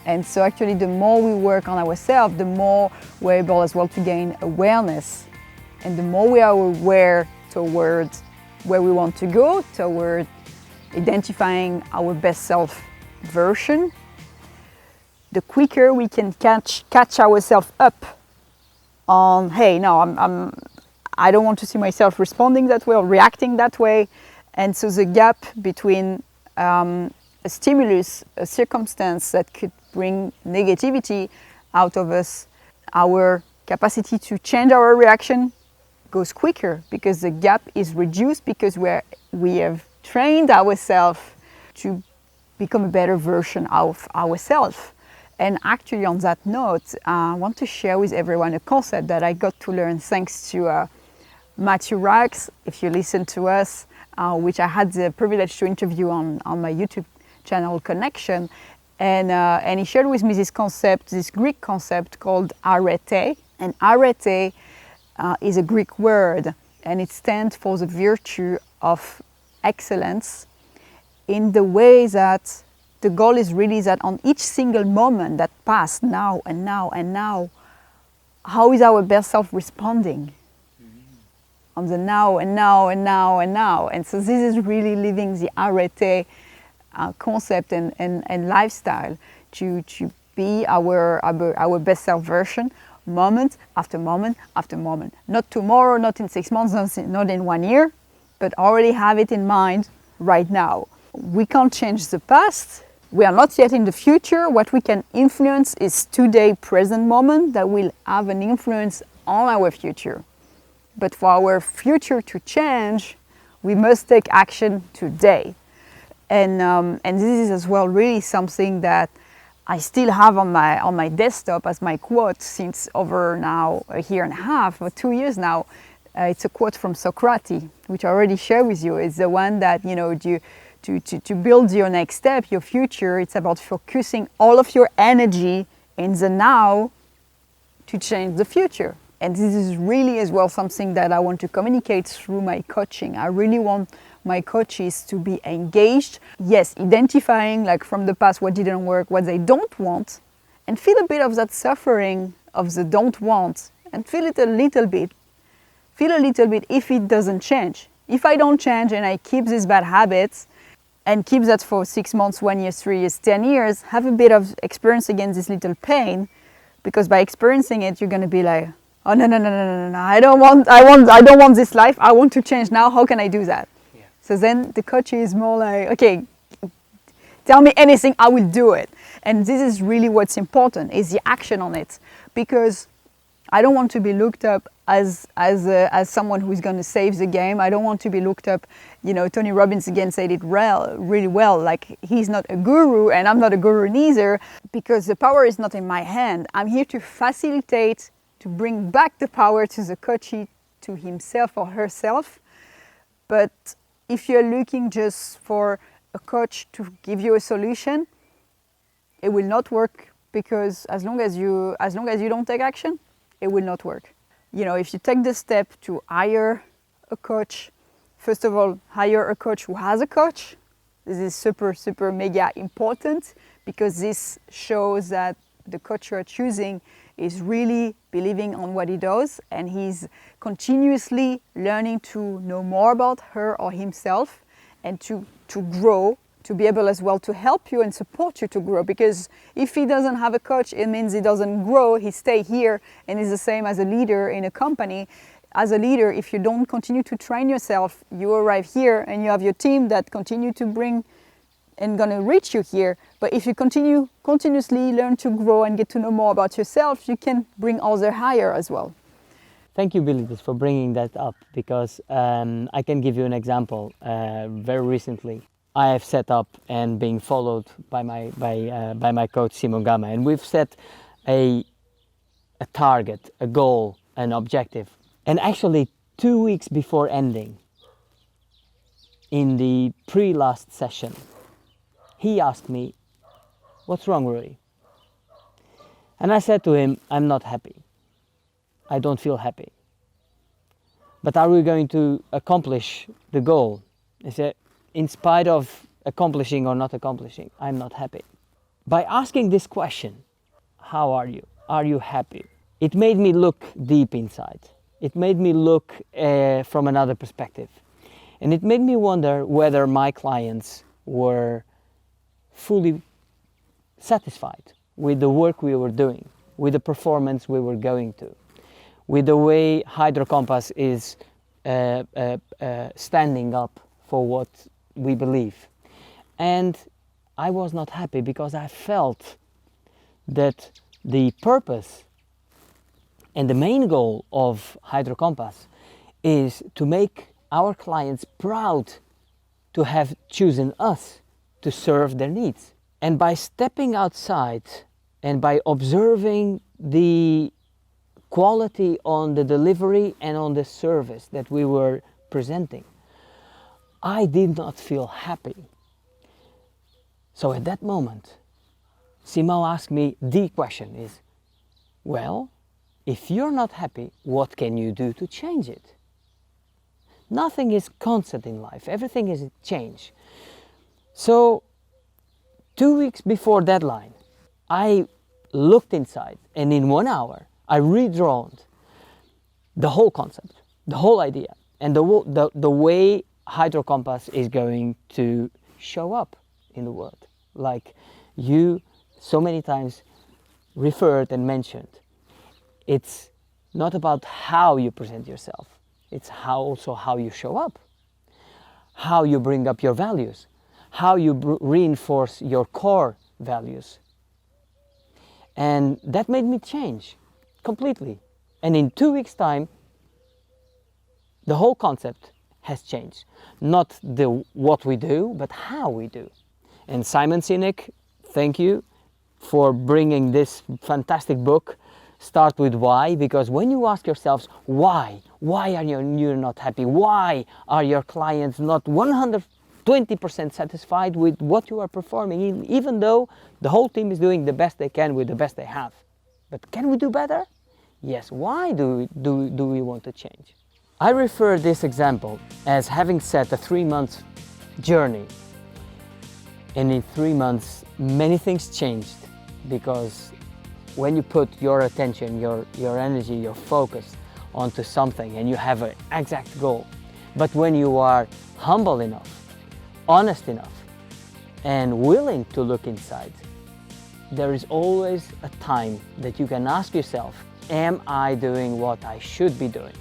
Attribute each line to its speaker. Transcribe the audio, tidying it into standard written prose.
Speaker 1: And so actually the more we work on ourselves, the more we're able as well to gain awareness. And the more we are aware towards where we want to go, toward identifying our best self version, the quicker we can catch ourselves up on, hey, no, I don't want to see myself responding that way or reacting that way. And so the gap between a stimulus, a circumstance that could bring negativity out of us, our capacity to change our reaction goes quicker because the gap is reduced because we have trained ourselves to become a better version of ourselves. And actually on that note, I want to share with everyone a concept that I got to learn thanks to Matthew Rax, if you listen to us, which I had the privilege to interview on my YouTube channel CONNEXION. And he shared with me this concept, this Greek concept called arete. And arete is a Greek word, and it stands for the virtue of excellence in the way that the goal is really that on each single moment that passed, now and now and now, how is our best self responding? On the now and now and now and now. And so this is really living the arete concept and lifestyle to be our best self version, moment after moment after moment. Not tomorrow, not in 6 months, not in 1 year, but already have it in mind right now. We can't change the past. We are not yet in the future. What we can influence is today, present moment that will have an influence on our future. But for our future to change, we must take action today. And this is as well really something that I still have on my desktop as my quote since over now a year and a half or 2 years now. It's a quote from Socrates, which I already shared with you. It's the one that, you know, to build your next step, your future, it's about focusing all of your energy in the now to change the future. And this is really as well something that I want to communicate through my coaching. I really want my coaches to be engaged, yes, identifying like from the past what didn't work, what they don't want, and feel a bit of that suffering of the don't want, and feel it a little bit. Feel a little bit if it doesn't change. If I don't change and I keep these bad habits and keep that for 6 months, 1 year, 3 years, 10 years, have a bit of experience against this little pain, because by experiencing it, you're going to be like, oh no, I don't want this life. I want to change now. How can I do that? Yeah. So then the coach is more like, okay, tell me anything, I will do it. And this is really what's important, is the action on it, because I don't want to be looked up as someone who's going to save the game. I don't want to be looked up, you know, Tony Robbins again said it really well, like he's not a guru and I'm not a guru neither, because the power is not in my hand. I'm here to facilitate, to bring back the power to the coachee, to himself or herself. But if you're looking just for a coach to give you a solution, it will not work, because as long as you don't take action, it will not work. You know, if you take the step to hire a coach, first of all, hire a coach who has a coach. This is super mega important, because this shows that the coach you're choosing is really believing on what he does, and he's continuously learning to know more about her or himself, and to grow, to be able as well to help you and support you to grow. Because if he doesn't have a coach, it means he doesn't grow, he stays here, and it's the same as a leader in a company. As a leader, if you don't continue to train yourself, you arrive here and you have your team that continue to bring and gonna reach you here. But if you continuously learn to grow and get to know more about yourself, you can bring others higher as well.
Speaker 2: Thank you, Bilitis, for bringing that up, because I can give you an example. Very recently, I have set up and being followed by my coach Simon Gama, and we've set a target, a goal, an objective. And actually 2 weeks before ending, in the pre-last session, he asked me, "What's wrong, Rudy?" And I said to him, "I'm not happy. I don't feel happy. But are we going to accomplish the goal?" He said, "In spite of accomplishing or not accomplishing, I'm not happy." By asking this question, how are you? Are you happy? It made me look deep inside. It made me look from another perspective. And it made me wonder whether my clients were fully satisfied with the work we were doing, with the performance we were going to, with the way HYDROKOMPASS is standing up for what we believe. And I was not happy because I felt that the purpose and the main goal of HYDROKOMPASS is to make our clients proud to have chosen us to serve their needs. And by stepping outside and by observing the quality on the delivery and on the service that we were presenting, I did not feel happy. So at that moment, Simon asked me the question is, well, if you're not happy, what can you do to change it? Nothing is constant in life, everything is a change. So 2 weeks before deadline, I looked inside and in 1 hour, I redrawn the whole concept, the whole idea, and the way HYDROKOMPASS is going to show up in the world. Like you so many times referred and mentioned, it's not about how you present yourself, it's also how you show up, how you bring up your values, how you reinforce your core values. And that made me change completely. And in 2 weeks' time, the whole concept has changed. Not what we do, but how we do. And Simon Sinek, thank you for bringing this fantastic book, Start with Why, because when you ask yourselves why are you not happy? Why are your clients not 120% satisfied with what you are performing, even though the whole team is doing the best they can with the best they have? But can we do better? Yes, why do we want to change? I refer this example as having set a 3-month journey. And in 3 months, many things changed, because when you put your attention, your energy, your focus onto something and you have an exact goal, but when you are humble enough, honest enough, and willing to look inside, there is always a time that you can ask yourself, am I doing what I should be doing?